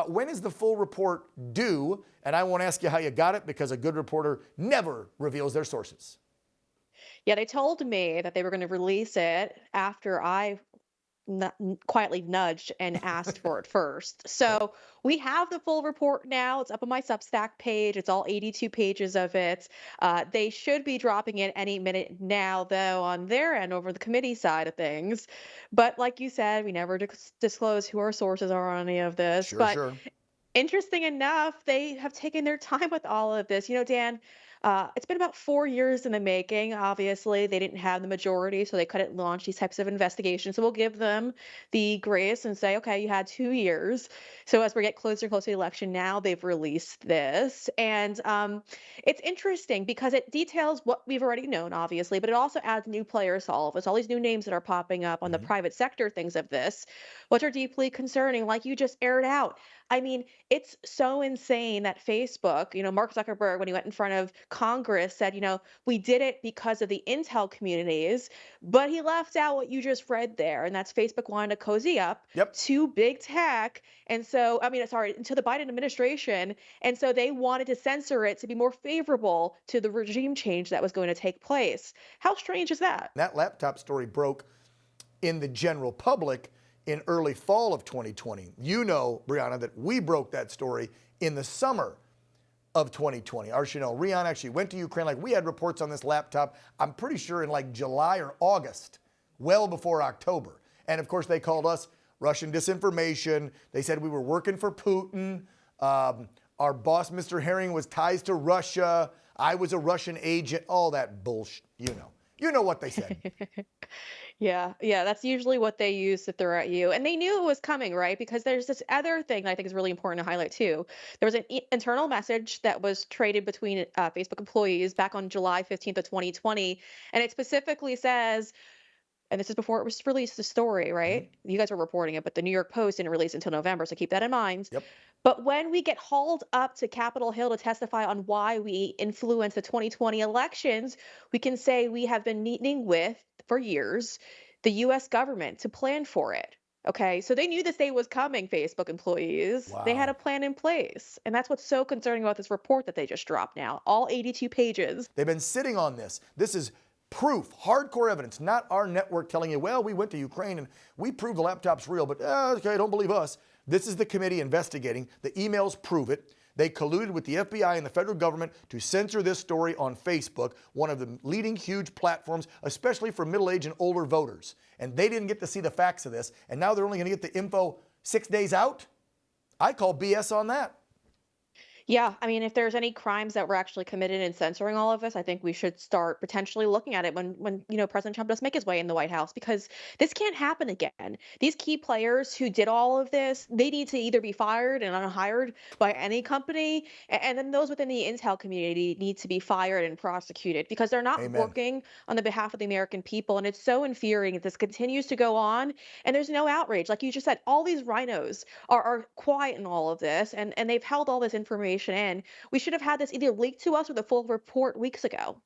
When is the full report due? And I won't ask you how you got it because a good reporter never reveals their sources. Yeah, they told me that they were going to release it after I quietly nudged and asked for it first. Okay. So we have the full report now. It's up on my Substack page. It's all 82 pages of it. They should be dropping it any minute now, though, on their end over the committee side of things. But like you said, we never disclose who our sources are on any of this. Sure, But sure. interesting enough, they have taken their time with all of this. Dan, it's been about 4 years in the making. Obviously, they didn't have the majority, so they couldn't launch these types of investigations. So we'll give them the grace and say, okay, you had 2 years. So as we get closer and closer to the election, now they've released this. And it's interesting because it details what we've already known, obviously, but it also adds new players to all of us, all these new names that are popping up on the Mhm. private sector things of this, which are deeply concerning, like you just aired out. I mean, it's so insane that Facebook, Mark Zuckerberg, when he went in front of Congress, said, we did it because of the Intel communities, but he left out what you just read there. And that's Facebook wanting to cozy up Yep. to big tech. And so, I mean, sorry, to the Biden administration. And so they wanted to censor it to be more favorable to the regime change that was going to take place. How strange is that? That laptop story broke in the general public in early fall of 2020. You know, Breanna, that we broke that story in the summer of 2020. Rihanna actually went to Ukraine. Like, we had reports on this laptop, I'm pretty sure in like July or August, well before October. And of course, they called us Russian disinformation. They said we were working for Putin. Our boss, Mr. Herring, was ties to Russia. I was a Russian agent, all that bullshit, you know. You know what they said. Yeah, yeah, that's usually what they use to throw at you. And they knew it was coming, right? Because there's this other thing that I think is really important to highlight too. There was an internal message that was traded between Facebook employees back on July 15th of 2020, and it specifically says, and this is before it was released, the story, Mhm. right? You guys were reporting it, but the New York Post didn't release it until November, so keep that in mind. Yep. But when we get hauled up to Capitol Hill to testify on why we influenced the 2020 elections, we can say we have been meeting with, for years, the US government to plan for it. Okay, so they knew this day was coming, Facebook employees. They had a Wow. plan in place. And that's what's so concerning about this report that they just dropped now, all 82 pages. They've been sitting on this. This is proof, hardcore evidence, not our network telling you, well, we went to Ukraine and we proved the laptop's real, but okay, don't believe us. This is the committee investigating. The emails prove it. They colluded with the FBI and the federal government to censor this story on Facebook, one of the leading huge platforms, especially for middle-aged and older voters. And they didn't get to see the facts of this, and now they're only going to get the info 6 days out? I call BS on that. Yeah, I mean, if there's any crimes that were actually committed in censoring all of this, I think we should start potentially looking at it when President Trump does make his way in the White House, because this can't happen again. These key players who did all of this, they need to either be fired and unhired by any company, and then those within the intel community need to be fired and prosecuted because they're not Amen. working on the behalf of the American people. And it's so infuriating that this continues to go on and there's no outrage. Like you just said, all these rhinos are quiet in all of this, and they've held all this information in. We should have had this either leaked to us or the full report weeks ago.